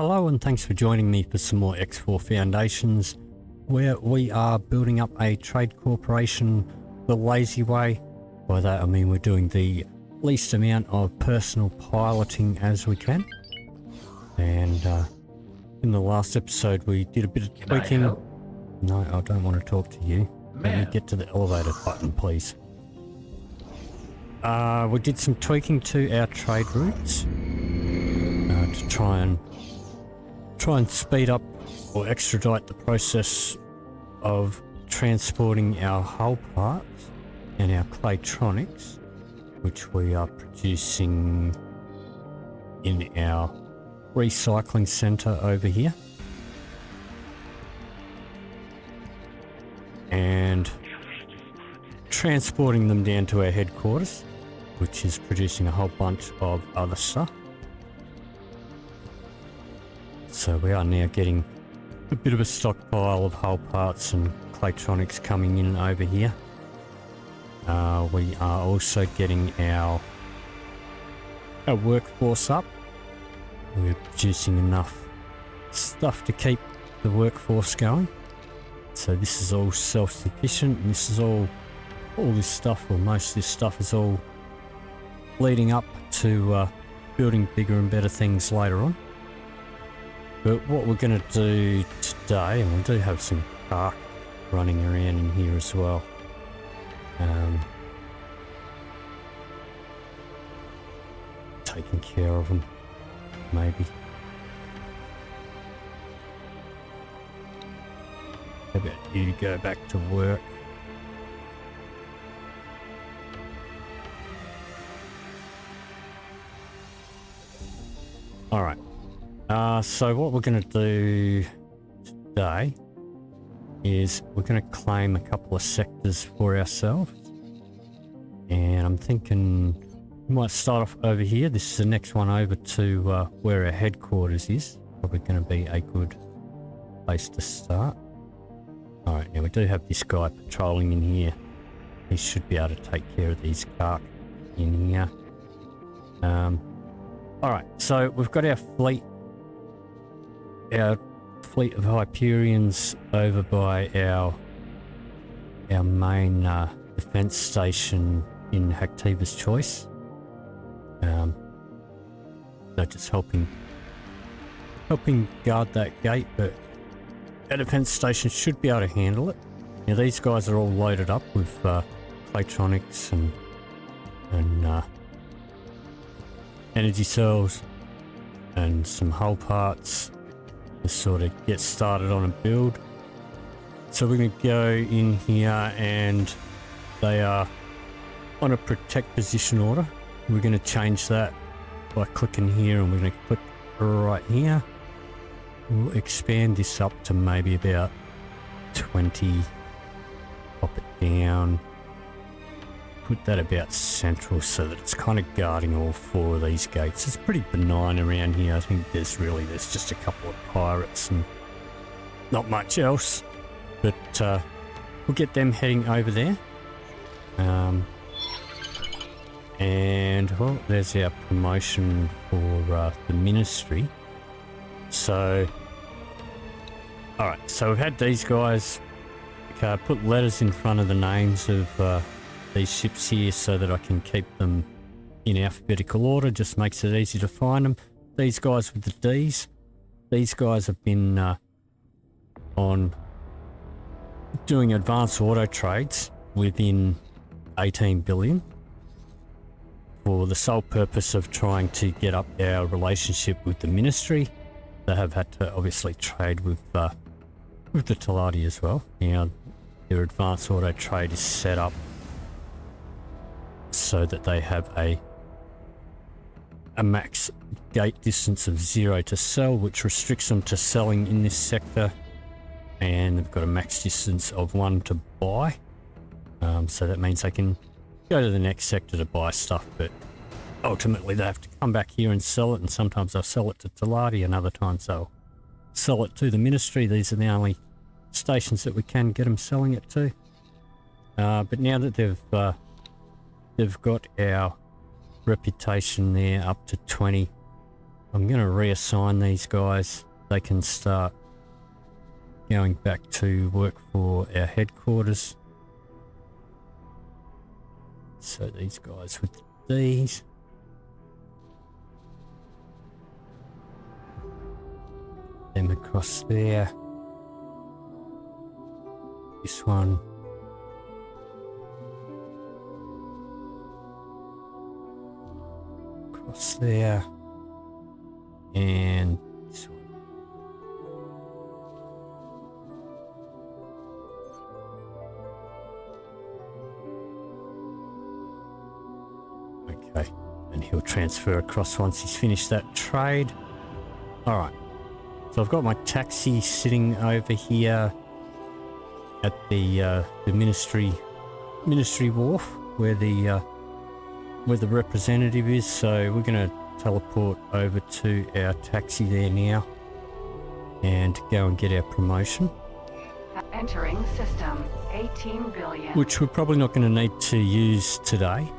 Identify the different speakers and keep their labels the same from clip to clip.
Speaker 1: Hello and thanks for joining me for some more X4 Foundations, where we are building up a trade corporation the lazy way. By that I mean we're doing the least amount of personal piloting as we can. And in the last episode we did a bit of tweaking. No, I don't want to talk to you. Let me get to the elevator button, please. We did some tweaking to our trade routes to try and speed up or extradite the process of transporting our hull parts and our claytronics, which we are producing in our recycling center over here, and transporting them down to our headquarters, which is producing a whole bunch of other stuff. So we are now getting a bit of a stockpile of hull parts and claytronics coming in over here. We are also getting our workforce up. We're producing enough stuff to keep the workforce going. So this is all self-sufficient, and this is all this stuff, or most of this stuff, is all leading up to building bigger and better things later on. But what we're going to do today, and we do have some cark running around in here as well. Taking care of them, maybe. How about you go back to work? All right. So what we're going to do today is we're going to claim a couple of sectors for ourselves. And I'm thinking we might start off over here. This is the next one over to where our headquarters is. Probably going to be a good place to start. All right, now we do have this guy patrolling in here. He should be able to take care of these cark in here. All right, so we've got our fleet of Hyperions over by our main defense station in Hacktiva's Choice. They're just helping guard that gate, but our defense station should be able to handle it. Now these guys are all loaded up with claytronics and energy cells and some hull parts to sort of get started on a build. So we're going to go in here, and they are on a protect position order. We're going to change that by clicking here, and we're going to click right here. We'll expand this up to maybe about 20, pop it down, put that about central so that it's kind of guarding all four of these gates. It's pretty benign around here. I think there's just a couple of pirates and not much else, but we'll get them heading over there. And well, there's our promotion for the ministry. So alright, so we've had these guys put letters in front of the names of these ships here so that I can keep them in alphabetical order. Just makes it easy to find them. These guys with the D's, these guys have been on doing advanced auto trades within 18 billion for the sole purpose of trying to get up our relationship with the ministry. They have had to obviously trade with the Talati as well. Now their advanced auto trade is set up so that they have a max gate distance of 0 to sell, which restricts them to selling in this sector, and they've got a max distance of 1 to buy. So that means they can go to the next sector to buy stuff, but ultimately they have to come back here and sell it, and sometimes they'll sell it to Talati and other times they'll sell it to the ministry. These are the only stations that we can get them selling it to. But now that they've got our reputation there up to 20, I'm going to reassign these guys. They can start going back to work for our headquarters. So these guys with these. Them across there. This one. Across there. And this one. Okay, and he'll transfer across once he's finished that trade. All right, so I've got my taxi sitting over here at the ministry wharf where the representative is. So we're going to teleport over to our taxi there now and go and get our promotion.
Speaker 2: Entering system 18 billion.
Speaker 1: Which we're probably not going to need to use today,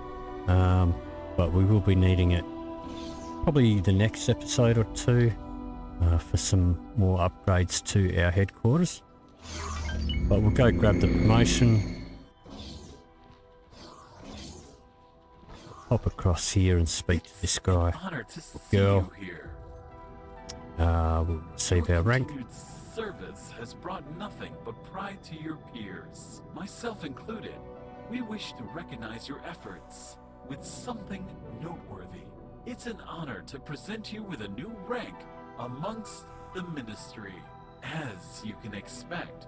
Speaker 1: but we will be needing it probably the next episode or two for some more upgrades to our headquarters. But we'll go grab the promotion. Hop across here and speak to this guy.
Speaker 3: Honor to see
Speaker 1: Girl.
Speaker 3: you here.
Speaker 1: We'll receive our rank.
Speaker 3: Continued service has brought nothing but pride to your peers, myself included. We wish to recognize your efforts with something noteworthy. It's an honor to present you with a new rank amongst the ministry. As you can expect,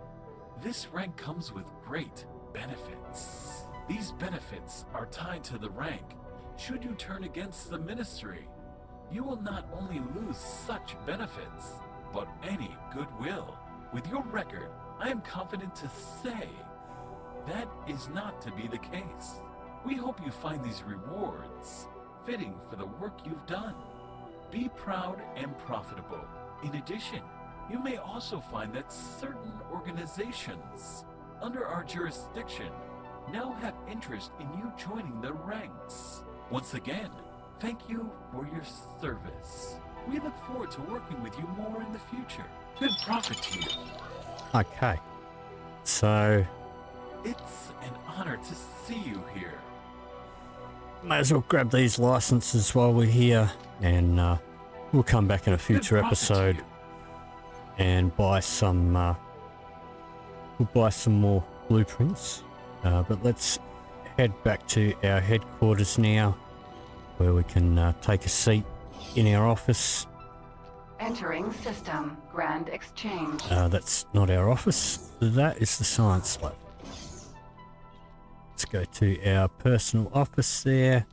Speaker 3: this rank comes with great benefits. These benefits are tied to the rank. Should you turn against the ministry, you will not only lose such benefits, but any goodwill. With your record, I am confident to say that is not to be the case. We hope you find these rewards fitting for the work you've done. Be proud and profitable. In addition, you may also find that certain organizations under our jurisdiction now have interest in you joining their ranks. Once again, thank you for your service. We look forward to working with you more in the future. Good profit to you.
Speaker 1: Okay, so
Speaker 3: It's an honor to see you here.
Speaker 1: may as well grab these licenses while we're here, and we'll come back in a future
Speaker 3: Good profit to
Speaker 1: episode
Speaker 3: you.
Speaker 1: and buy some. We'll buy some more blueprints, but let's head back to our headquarters now, where we can take a seat in our office.
Speaker 2: Entering system Grand Exchange.
Speaker 1: That's not our office. That is the science lab. Let's go to our personal office there.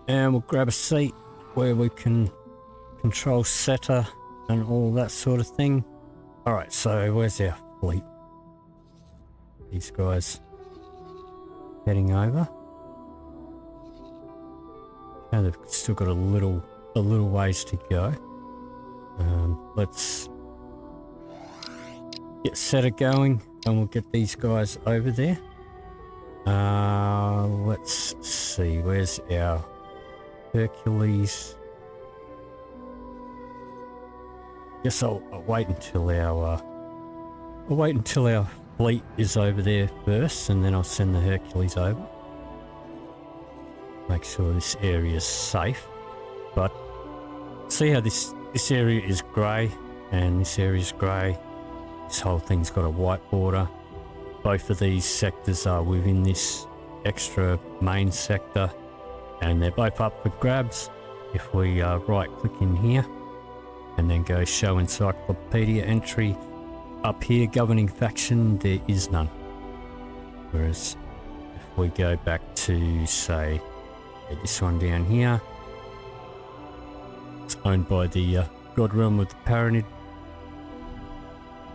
Speaker 1: And we'll grab a seat where we can control setter and all that sort of thing. Alright, so where's our fleet? These guys heading over. And they've still got a little ways to go. Let's get setter going and we'll get these guys over there. Let's see, where's our Hercules? Guess I'll wait until our fleet is over there first, and then I'll send the Hercules over. Make sure this area is safe. But see how this area is grey and this area is grey. This whole thing's got a white border. Both of these sectors are within this extra main sector, and they're both up for grabs. If we right click in here and then go show encyclopedia entry, up here governing faction, there is none. Whereas if we go back to, say, this one down here, it's owned by the God Realm of the Paranid.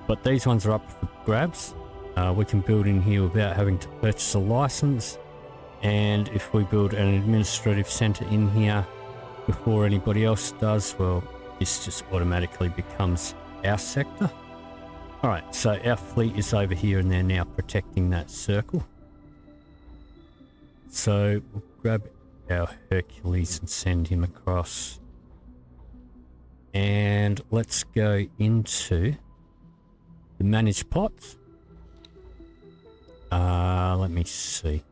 Speaker 1: But these ones are up for grabs. We can build in here without having to purchase a license. And if we build an administrative center in here before anybody else does, well, this just automatically becomes our sector. Alright, so our fleet is over here and they're now protecting that circle. So we'll grab our Hercules and send him across. And let's go into the managed plots. Let me see.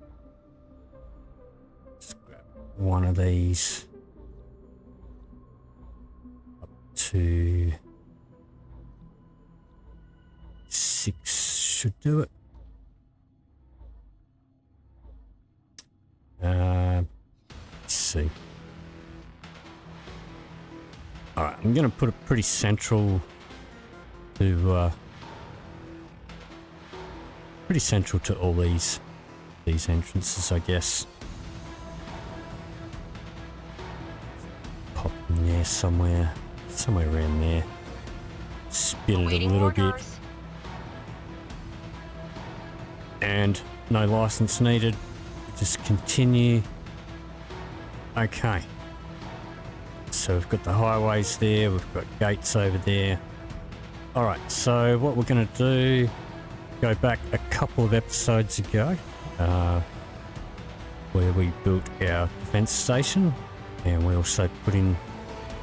Speaker 1: Just grab one of these up to 6 should do it. Let's see. Alright, I'm going to put it pretty central to all these entrances, I guess. Pop in there somewhere around there. Spin it a little bit. And no license needed. Just continue. Okay. So we've got the highways there, we've got gates over there. Alright, so what we're going to do, go back a couple of episodes ago, where we built our defense station, and we also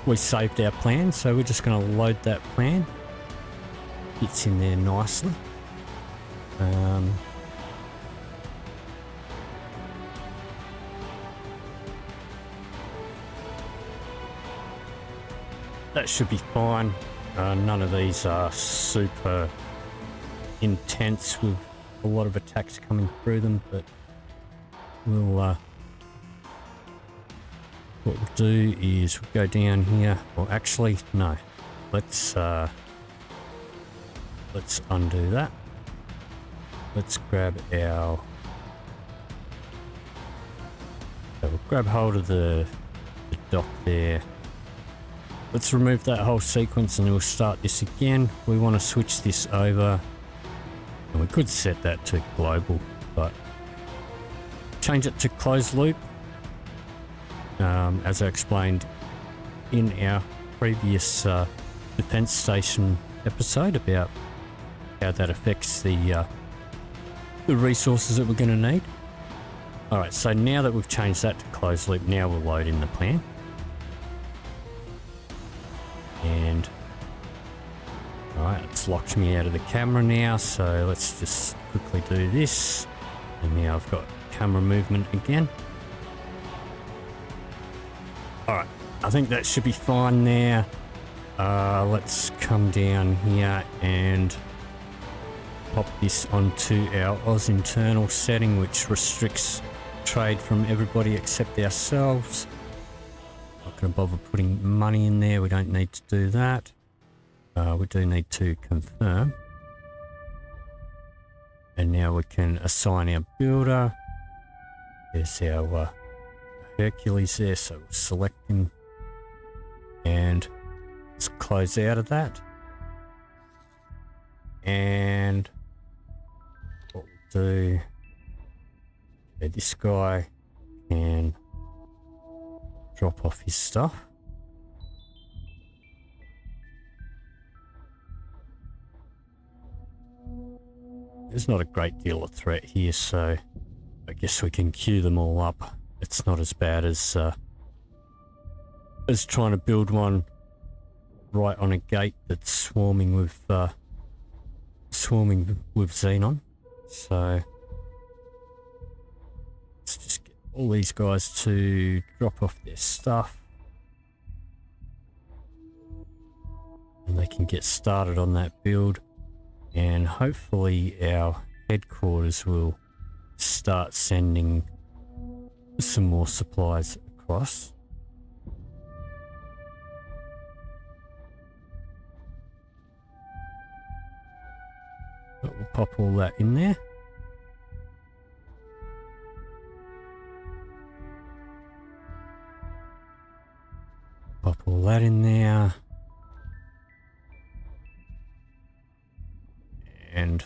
Speaker 1: we saved our plan, so we're just going to load that plan. Fits in there nicely. That should be fine. None of these are super intense with a lot of attacks coming through them, but what we'll do is we'll go down here. Well, actually, no. Let's undo that. Let's grab our. So we'll grab hold of the dock there. Let's remove that whole sequence and we'll start this again. We want to switch this over. And we could set that to global, but change it to closed loop. As I explained in our previous defense station episode about how that affects the resources that we're going to need. Alright, so now that we've changed that to closed loop, now we'll load in the plan. And alright, it's locked me out of the camera now, so let's just quickly do this. And now I've got camera movement again. Alright, I think that should be fine now. Let's come down here and pop this onto our Oz internal setting, which restricts trade from everybody except ourselves. Not going to bother putting money in there, we don't need to do that. We do need to confirm. And now we can assign our builder. There's our Hercules there, so we'll select him. And let's close out of that. And what we'll do, okay, this guy can drop off his stuff. There's not a great deal of threat here, so I guess we can queue them all up. It's not as bad as trying to build one right on a gate that's swarming with Xenon. So let's just get all these guys to drop off their stuff, and they can get started on that build. And hopefully our headquarters will start sending some more supplies across. But we'll pop all that in there. Pop all that in there. And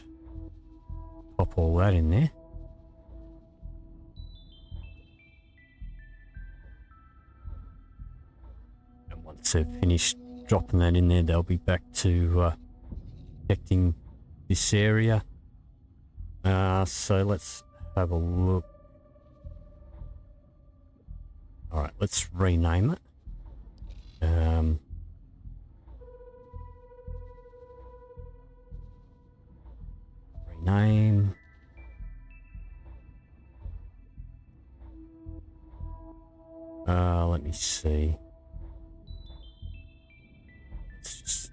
Speaker 1: pop all that in there. And once they've finished dropping that in there, they'll be back to protecting this area. So let's have a look. let's rename it. Rename. Let me see. Let's just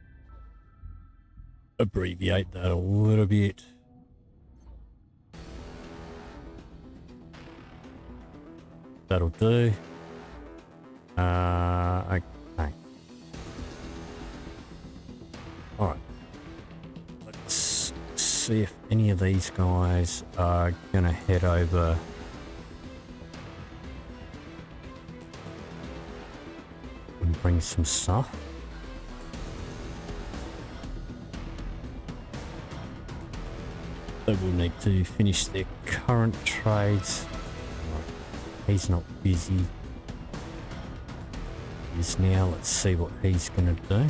Speaker 1: abbreviate that a little bit. That'll do. Okay. Alright. Let's see if any of these guys are gonna head over and bring some stuff. They will need to finish their current trades. He's not busy. He is now. Let's see what he's going to do.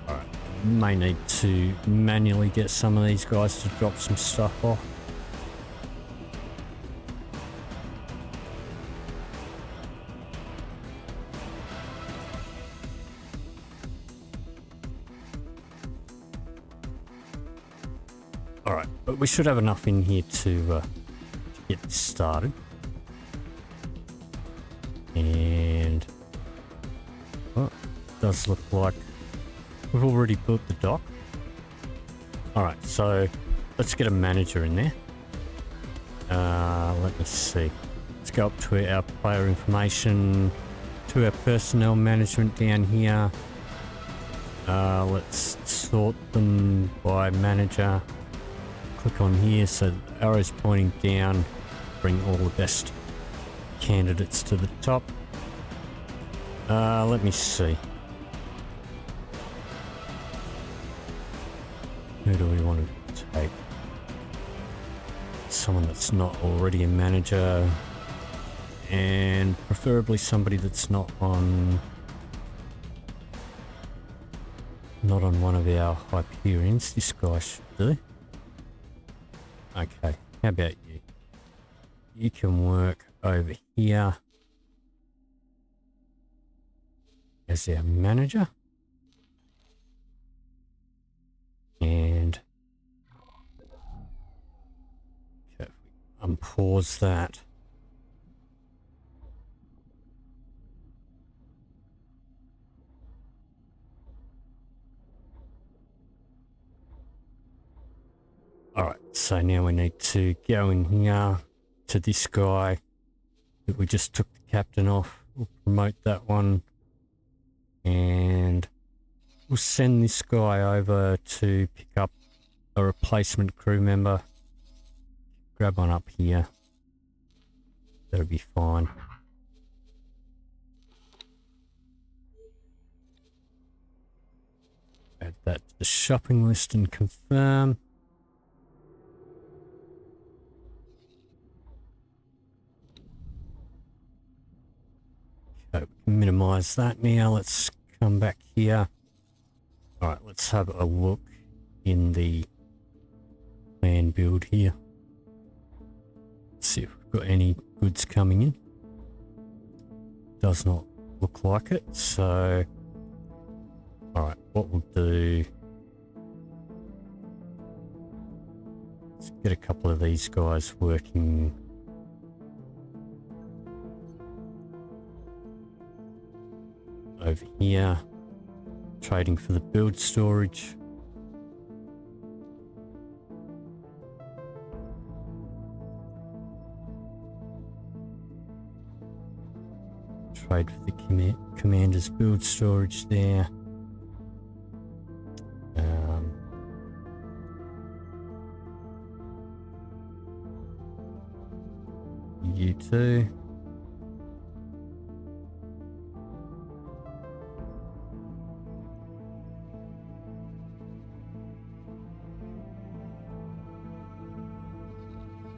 Speaker 1: Alright, may need to manually get some of these guys to drop some stuff off. Alright, but we should have enough in here to get this started. And well, it does look like we've already built the dock. Alright, so let's get a manager in there. Let me see. Let's go up to our player information, to our personnel management down here. Let's sort them by manager. Click on here so the arrow's pointing down, bring all the best candidates to the top. Let me see. Who do we want to take? Someone that's not already a manager, and preferably somebody that's not on one of our Hyperions. This guy should do. Okay, how about you? You can work over here as our manager. And okay, unpause that. Alright, so now we need to go in here to this guy that we just took the captain off. We'll promote that one. And we'll send this guy over to pick up a replacement crew member. Grab one up here. That'll be fine. Add that to the shopping list and confirm. Okay, we can minimize that now. Let's come back here. Alright, let's have a look in the plan build here. See if we've got any goods coming in. Does not look like it, so alright, what we'll do, let's get a couple of these guys working over here, trading for the build storage. Trade for the commander's build storage there. You too.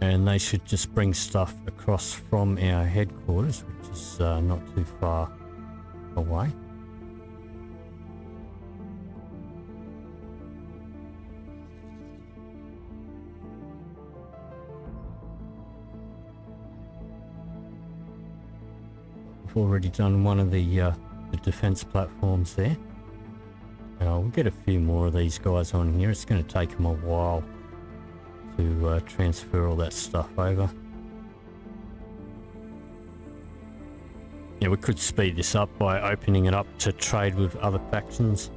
Speaker 1: And they should just bring stuff across from our headquarters, which is not too far away. already done one of the defense platforms there. We'll get a few more of these guys on here. It's going to take them a while to transfer all that stuff over. Yeah, we could speed this up by opening it up to trade with other factions,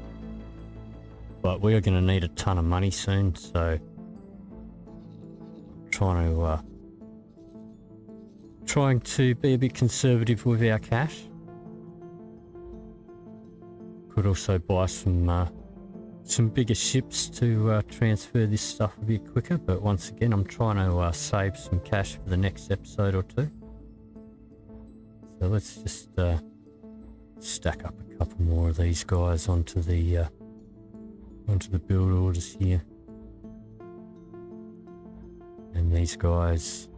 Speaker 1: but we are going to need a ton of money soon, so trying to be a bit conservative with our cash. Could also buy some bigger ships to transfer this stuff a bit quicker, but once again I'm trying to save some cash for the next episode or two. So let's just stack up a couple more of these guys onto the build orders here. And these guys,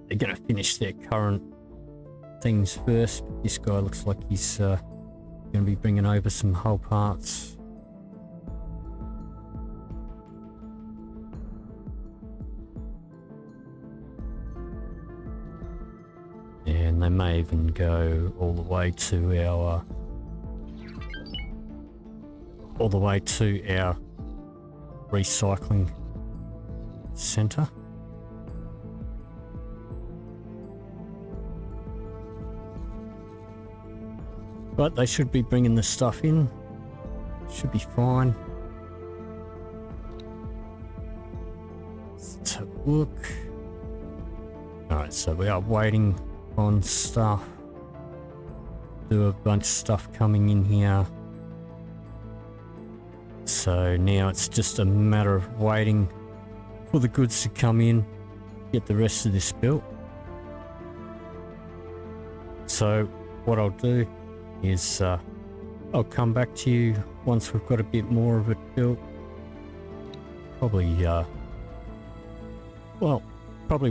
Speaker 1: they're going to finish their current things first. This guy looks like he's going to be bringing over some hull parts. And they may even go all the way to our recycling center. But they should be bringing the stuff in. Should be fine. Let's have a look. Alright, so we are waiting on stuff. Do a bunch of stuff coming in here. So now it's just a matter of waiting for the goods to come in, get the rest of this built. So what I'll do is I'll come back to you once we've got a bit more of it built. Probably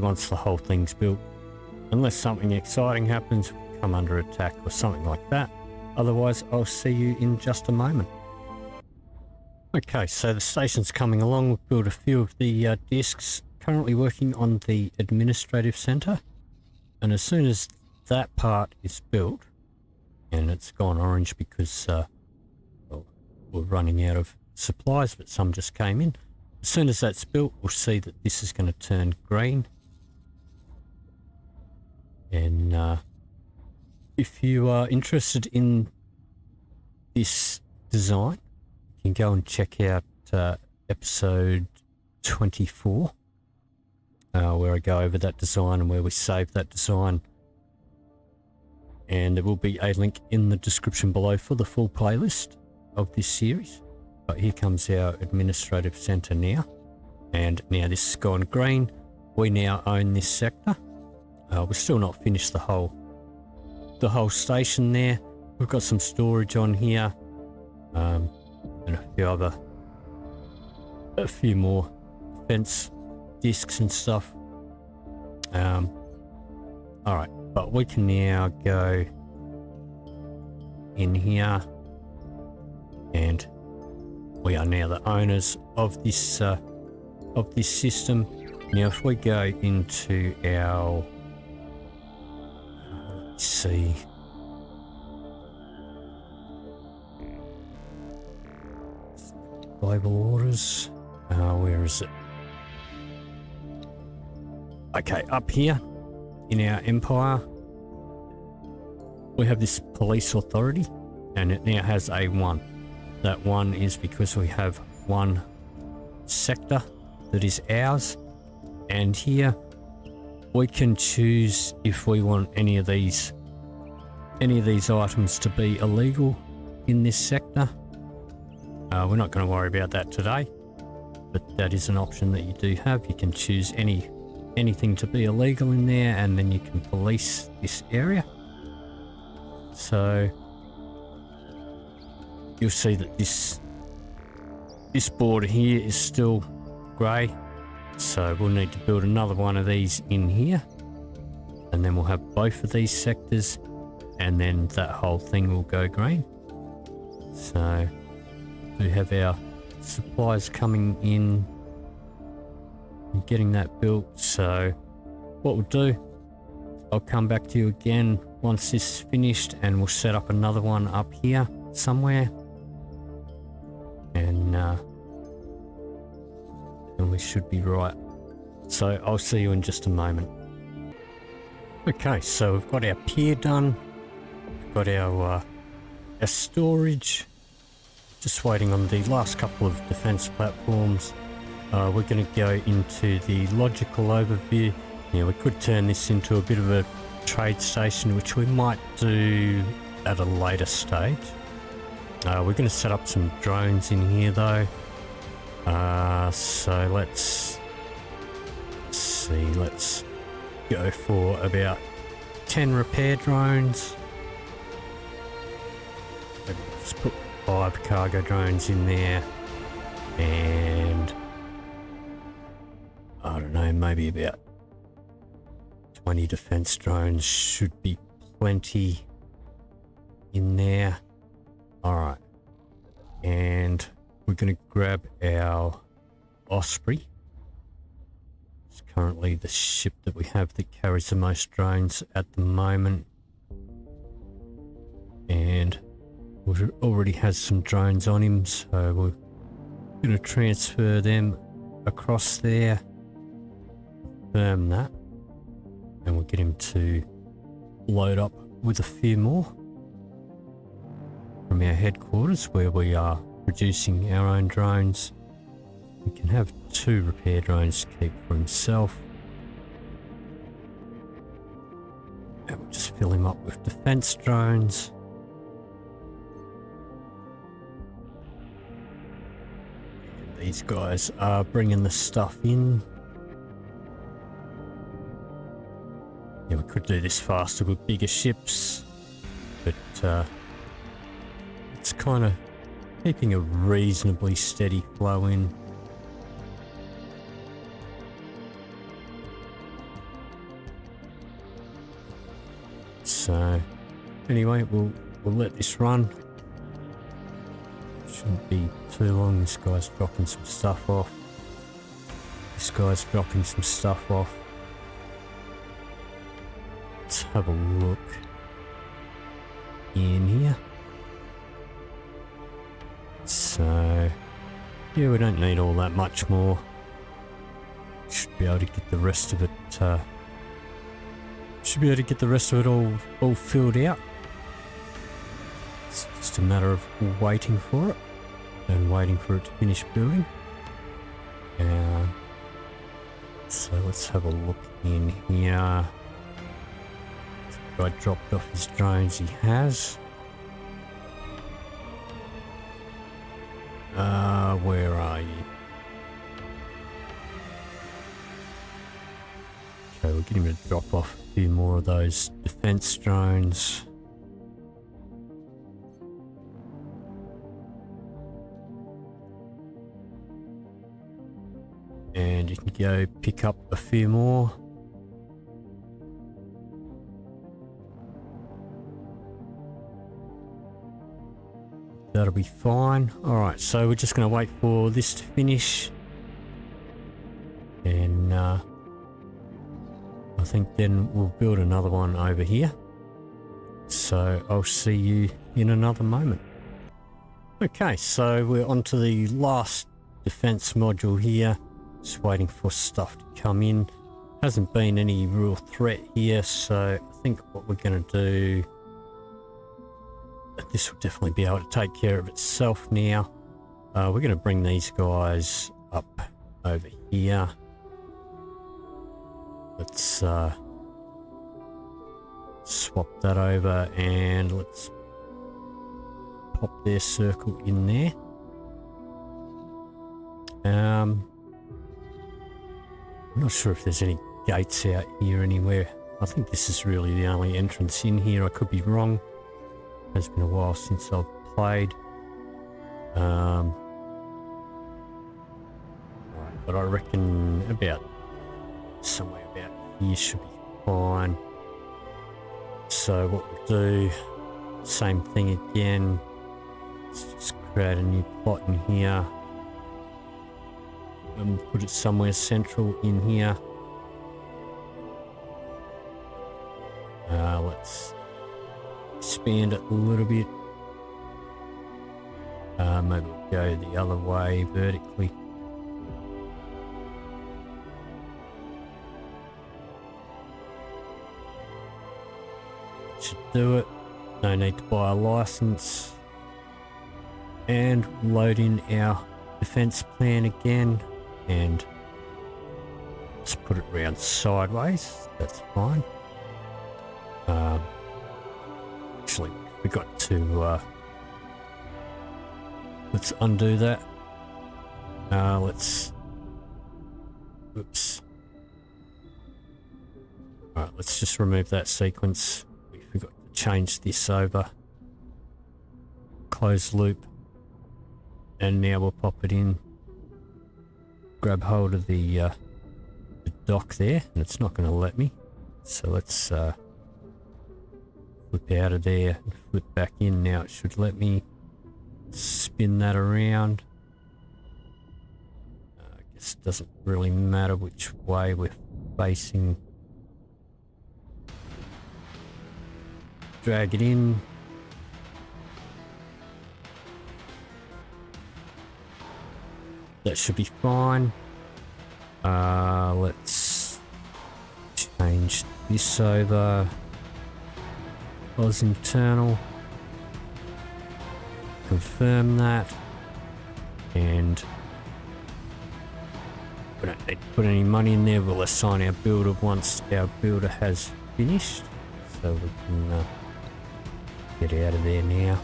Speaker 1: once the whole thing's built. Unless something exciting happens, we'll come under attack or something like that. Otherwise, I'll see you in just a moment. Okay, so the station's coming along. We've built a few of the discs. Currently working on the administrative center. And as soon as that part is built, and it's gone orange because we're running out of supplies, but some just came in. As soon as that's built, we'll see that this is going to turn green. And if you are interested in this design, you can go and check out episode 24, where I go over that design and where we save that design. And there will be a link in the description below for the full playlist of this series. But here comes our administrative center now. And now this has gone green. We now own this sector. We're still not finished the whole station there. We've got some storage on here, and a few more fence discs and stuff. All right, but we can now go in here, and we are now the owners of this system. Now, if we go into our let's see. Global orders. Where is it? Okay, up here in our empire, we have this police authority, and it now has a 1. That 1 is because we have one sector that is ours, and here we can choose if we want any of these items to be illegal in this sector. We're not going to worry about that today, but that is an option that you do have. You can choose anything to be illegal in there, and then you can police this area. So you'll see that this border here is still grey. So we'll need to build another one of these in here, and then we'll have both of these sectors, and then that whole thing will go green. So we have our supplies coming in and getting that built. So what we'll do, I'll come back to you again once this is finished, and we'll set up another one up here somewhere, and we should be right. So I'll see you in just a moment. Okay, so we've got our pier done. We've got our storage. Just waiting on the last couple of defense platforms. We're going to go into the logical overview. Yeah, we could turn this into a bit of a trade station, which we might do at a later stage. We're going to set up some drones in here though. So let's see, let's go for about 10 repair drones. Let's put 5 cargo drones in there, and I don't know, maybe about 20 defense drones should be plenty in there. Alright, and we're going to grab our Osprey. It's currently the ship that we have that carries the most drones at the moment, and already has some drones on him, so we're going to transfer them across there, confirm that, and we'll get him to load up with a few more from our headquarters where we are producing our own drones. We can have 2 repair drones to keep for himself, and we'll just fill him up with defense drones. And these guys are bringing the stuff in. Yeah, we could do this faster with bigger ships, but it's kind of keeping a reasonably steady flow in. So anyway, we'll let this run. Shouldn't be too long. This guy's dropping some stuff off. This guy's dropping some stuff off. Let's have a look in here. So yeah, we don't need all that much more. Should be able to get the rest of it all filled out. It's just a matter of waiting for it and waiting for it to finish building. So let's have a look in here. I dropped off his drones. He has. Where are you? Okay, we'll get him to drop off a few more of those defense drones. And you can go pick up a few more. That'll be fine. Alright, so we're just going to wait for this to finish. And I think then we'll build another one over here. So I'll see you in another moment. Okay, so we're on to the last defense module here. Just waiting for stuff to come in. Hasn't been any real threat here, so I think what we're going to do, this will definitely be able to take care of itself now. We're going to bring these guys up over here. Let's swap that over and let's pop their circle in there. I'm not sure if there's any gates out here anywhere. I think this is really the only entrance in here. I could be wrong. It's been a while since I've played. Right, but I reckon about somewhere about here should be fine. So what we'll do, same thing again. Let's just create a new plot in here and put it somewhere central in here. Let's expand it a little bit. Maybe we'll go the other way vertically. Should do it. No need to buy a license. And load in our defense plan again. And let's put it round sideways. That's fine. Actually, we got to let's undo that. Oops. Alright, let's just remove that sequence. We forgot to change this over. Close loop. And now we'll pop it in. Grab hold of the dock there, and it's not going to let me. So let's flip out of there and flip back in. Now it should let me spin that around. I guess it doesn't really matter which way we're facing. Drag it in. That should be fine. Let's change this over. Oz internal. Confirm that. And we don't need to put any money in there. We'll assign our builder once our builder has finished. So we can get out of there now.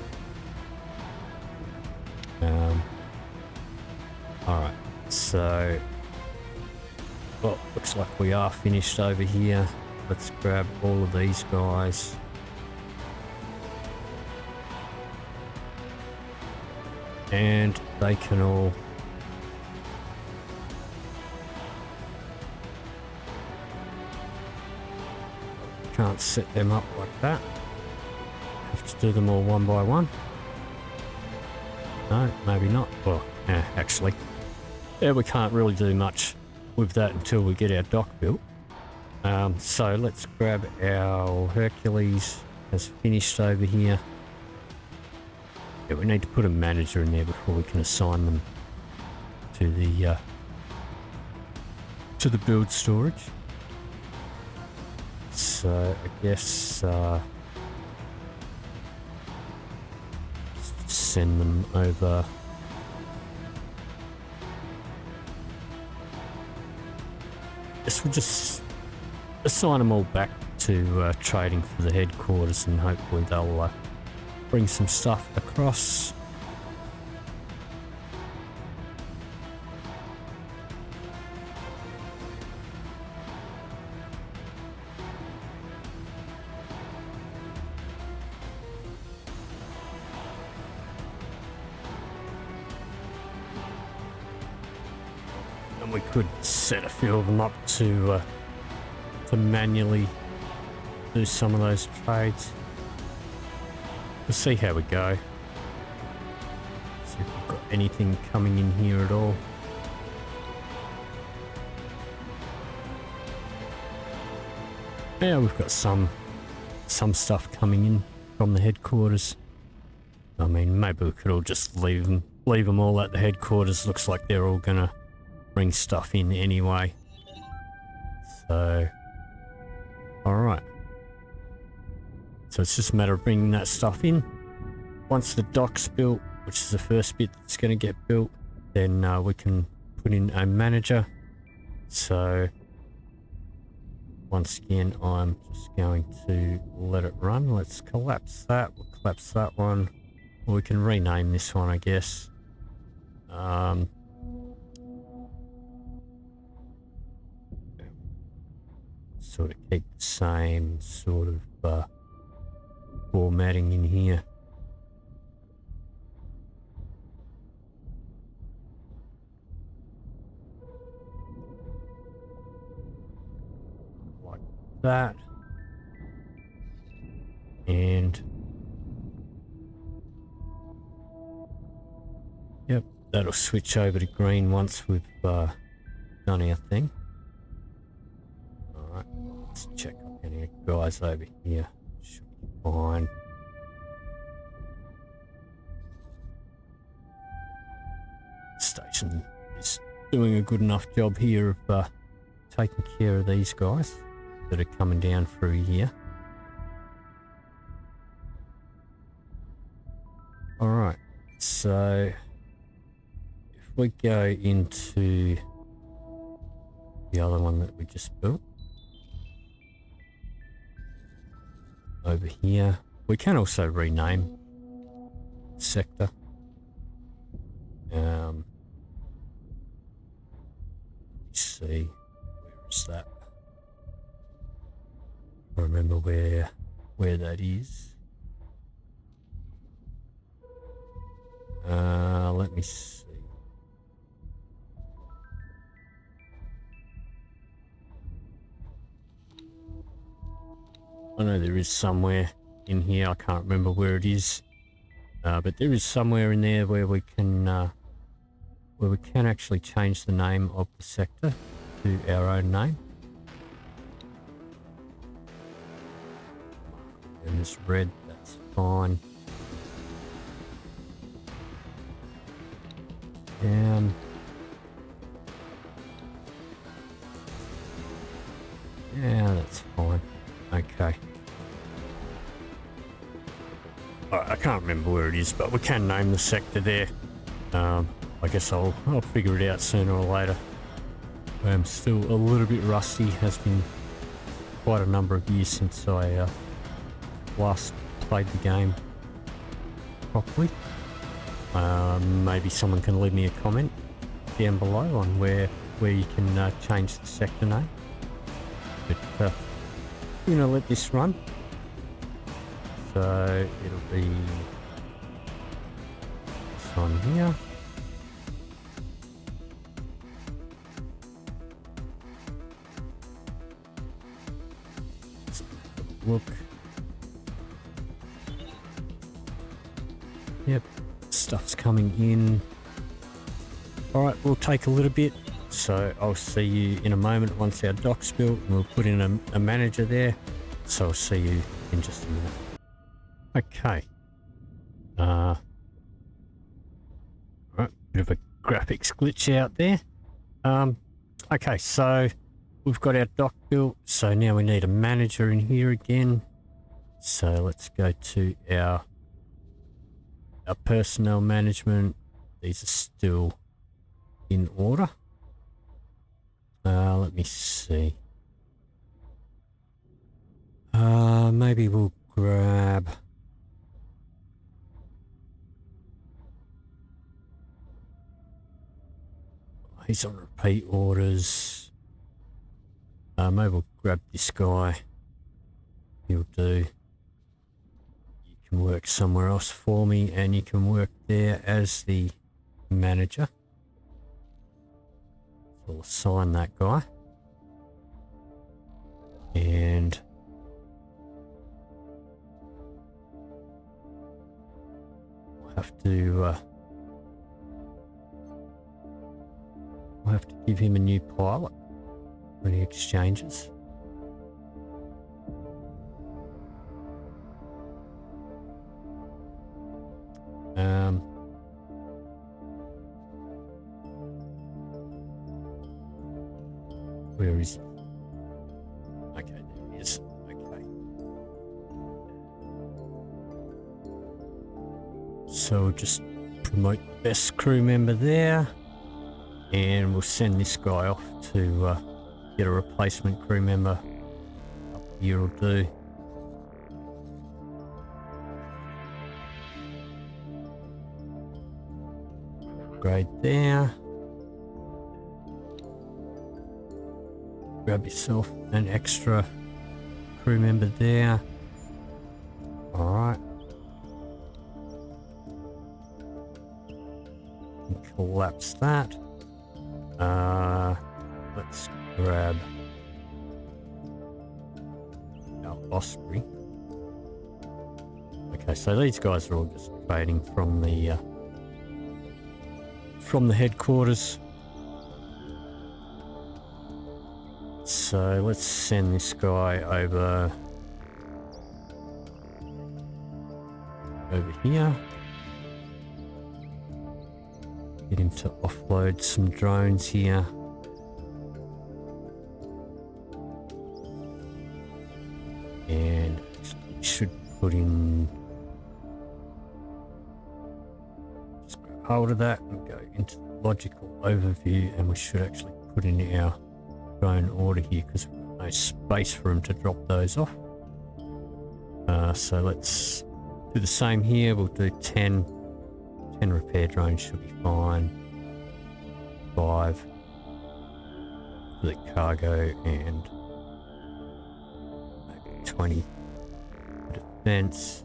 Speaker 1: Alright, so well, looks like we are finished over here. Let's grab all of these guys. And they can all can't set them up like that. Have to do them all one by one. No, maybe not. Well, actually. Yeah, we can't really do much with that until we get our dock built. So let's grab our Hercules as finished over here. Yeah, we need to put a manager in there before we can assign them to the build storage. So I guess send them over. We'll just assign them all back to trading for the headquarters, and hopefully they'll bring some stuff across. And we could set a few of them up to manually do some of those trades. We'll see how we go. See if we've got anything coming in here at all. Yeah, we've got some stuff coming in from the headquarters. I mean, maybe we could all just leave them all at the headquarters. Looks like they're all gonna bring stuff in anyway. So, alright. So it's just a matter of bringing that stuff in. Once the dock's built, which is the first bit that's going to get built, then we can put in a manager. So, once again, I'm just going to let it run. Let's collapse that. We'll collapse that one. Or we can rename this one, I guess. Sort of keep the same sort of formatting in here. Like that. And yep, that'll switch over to green once we've done our thing. Alright, let's check up any guys over here. Should be fine. Station is doing a good enough job here of taking care of these guys that are coming down through here. Alright, so if we go into the other one that we just built over here, we can also rename sector. Let's see, where is that? I remember where that is. Let me see. I know there is somewhere in here. I can't remember where it is, but there is somewhere in there where we can actually change the name of the sector to our own name. And this red, that's fine. Down. Yeah, that's fine. Okay. Alright, I can't remember where it is, but we can name the sector there. I guess I'll figure it out sooner or later. I'm still a little bit rusty. Has been quite a number of years since I last played the game properly. Maybe someone can leave me a comment down below on where you can change the sector name. But we're gonna let this run. So it'll be this one here. Let's have a look. Yep, stuff's coming in. Alright, we'll take a little bit. So I'll see you in a moment once our dock's built, and we'll put in a manager there. So I'll see you in just a minute. Okay. Alright, bit of a graphics glitch out there. Okay, so we've got our dock built. So now we need a manager in here again. So let's go to our personnel management. These are still in order. Let me see. Maybe we'll grab... He's on repeat orders. Maybe we'll grab this guy. He'll do. You can work somewhere else for me, and you can work there as the manager. So we'll assign that guy. And we'll have to give him a new pilot when he exchanges. Where is he? Okay, there he is. Okay. So we'll just promote the best crew member there. And we'll send this guy off to get a replacement crew member. Up here will do. Upgrade there. Grab yourself an extra crew member there. Alright. Collapse that. Let's grab our Osprey. Okay, so these guys are all just trading from the headquarters. So let's send this guy over over here. Get him to offload some drones here. And should put in, just grab hold of that and go into the logical overview, and we should actually put in our drone order here because we've got no space for him to drop those off. So let's do the same here. We'll do 10 repair drones should be fine. 5 for the cargo and maybe 20 for defense.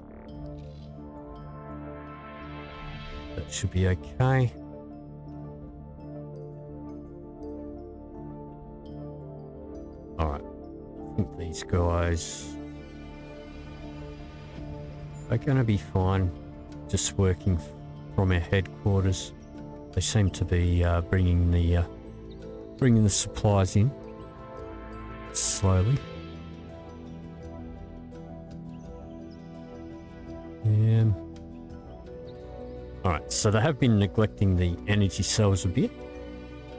Speaker 1: That should be okay. Alright, I think these guys are going to be fine just working from our headquarters. They seem to be bringing the supplies in slowly. Alright, so they have been neglecting the energy cells a bit,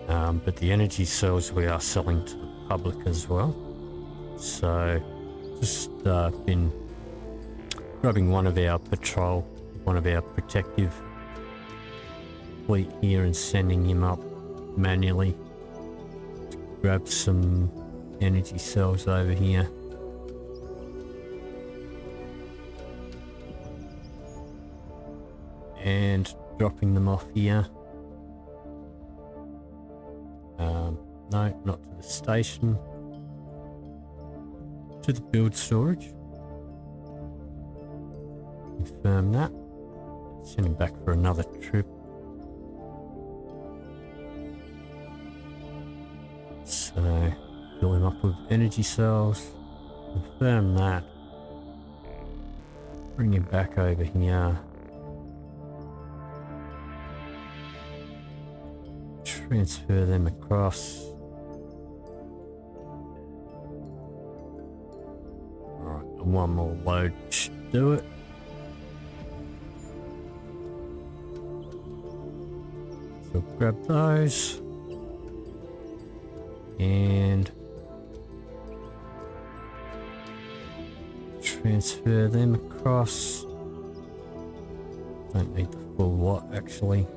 Speaker 1: but the energy cells we are selling to the public as well. So just been grabbing one of our patrol, one of our protective fleet here and sending him up manually to grab some energy cells over here. And dropping them off here. No, not to the station. To the build storage. Confirm that. Send him back for another trip. So, fill him up with energy cells. Confirm that. Bring him back over here. Transfer them across. Alright, and one more load should do it. So grab those. And transfer them across. Don't need the full lot actually.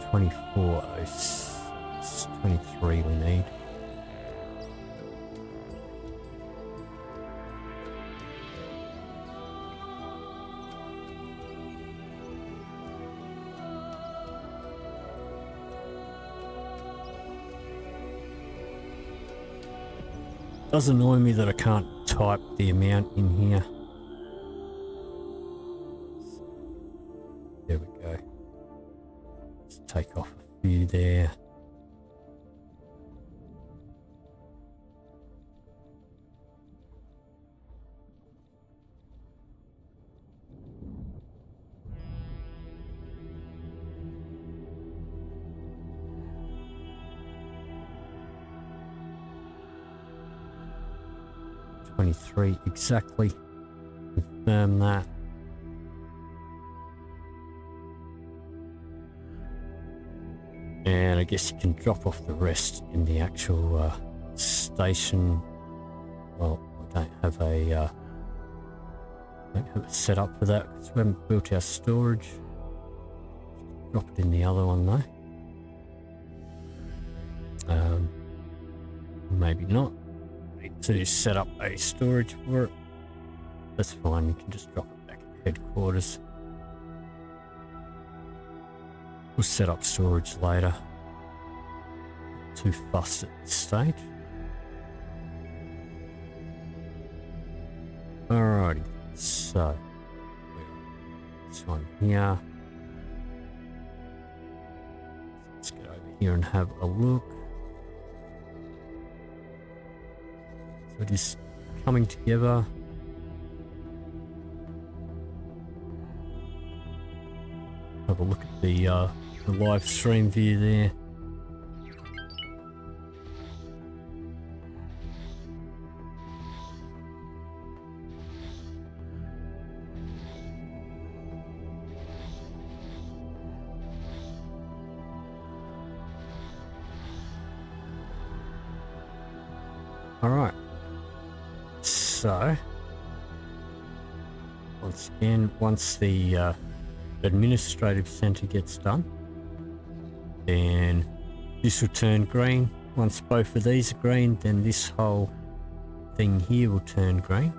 Speaker 1: 24, it's 23 we need. Does annoy me that I can't type the amount in here. There we go. Let's take off a few there. $23 exactly. Confirm that. And I guess you can drop off the rest in the actual station. Well, I don't have a set up for that because we haven't built our storage. Drop it in the other one though. Maybe not. Need to set up a storage for it. That's fine. You can just drop it back at headquarters. We'll set up storage later. Not too fussed at this stage. Alrighty, so this one here. Let's get over here and have a look. So it is coming together. Have a look at the live stream view there. Alright. So, once again, once the administrative centre gets done, then this will turn green. Once both of these are green, then this whole thing here will turn green.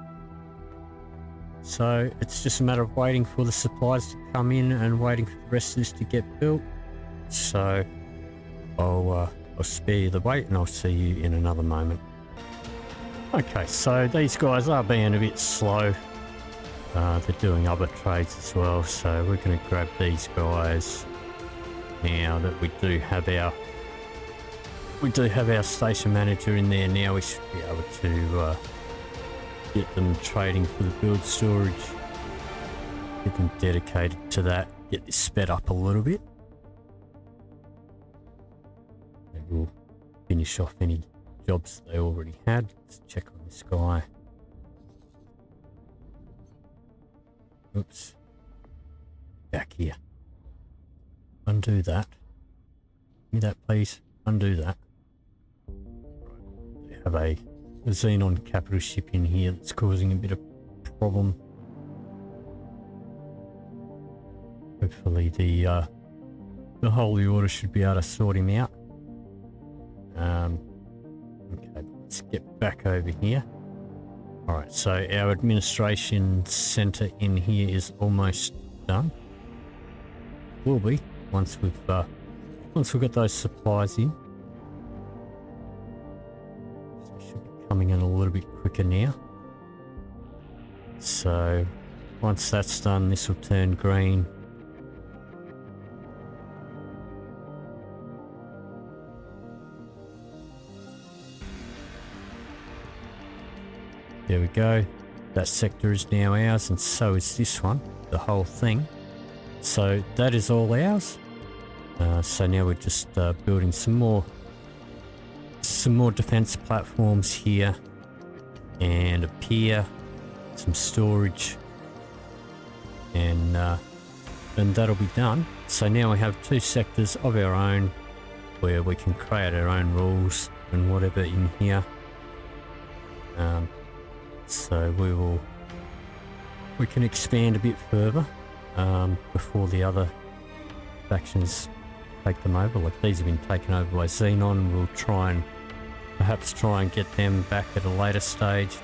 Speaker 1: So it's just a matter of waiting for the supplies to come in and waiting for the rest of this to get built. So I'll spare you the wait and I'll see you in another moment. Okay, so these guys are being a bit slow. They're doing other trades as well, so we're going to grab these guys now that we do have our station manager in there. Now we should be able to get them trading for the build storage, get them dedicated to that, get this sped up a little bit. Maybe we'll finish off any jobs they already had. Let's check on this guy. Oops. Back here. Undo that. Give me that, please. Undo that. Right. They have a Xenon capital ship in here that's causing a bit of problem. Hopefully the Holy Order should be able to sort him out. Okay, let's get back over here. Alright, so our administration center in here is almost done. Will be once we've got those supplies in. So it should be coming in a little bit quicker now. So once that's done, this will turn green. There we go. That sector is now ours, and so is this one, the whole thing. So that is all ours. So now we're just building some more defense platforms here, and a pier, some storage, and that'll be done. So now we have 2 sectors of our own where we can create our own rules and whatever in here. So we can expand a bit further before the other factions take them over. Like these have been taken over by Xenon. We'll perhaps try and get them back at a later stage.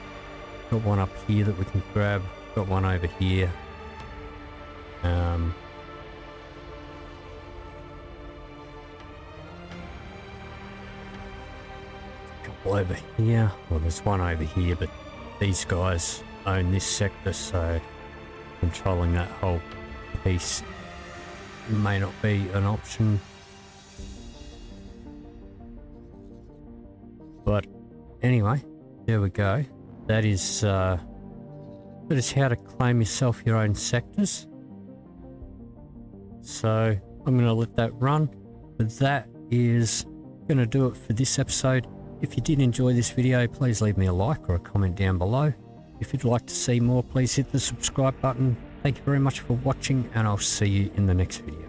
Speaker 1: Got one up here that we can grab. Got one over here. Couple over here. Well, there's one over here, but these guys own this sector, so controlling that whole piece may not be an option. But anyway, there we go. That is how to claim yourself your own sectors. So I'm going to let that run. But that is going to do it for this episode. If you did enjoy this video, please leave me a like or a comment down below. If you'd like to see more, please hit the subscribe button. Thank you very much for watching, and I'll see you in the next video.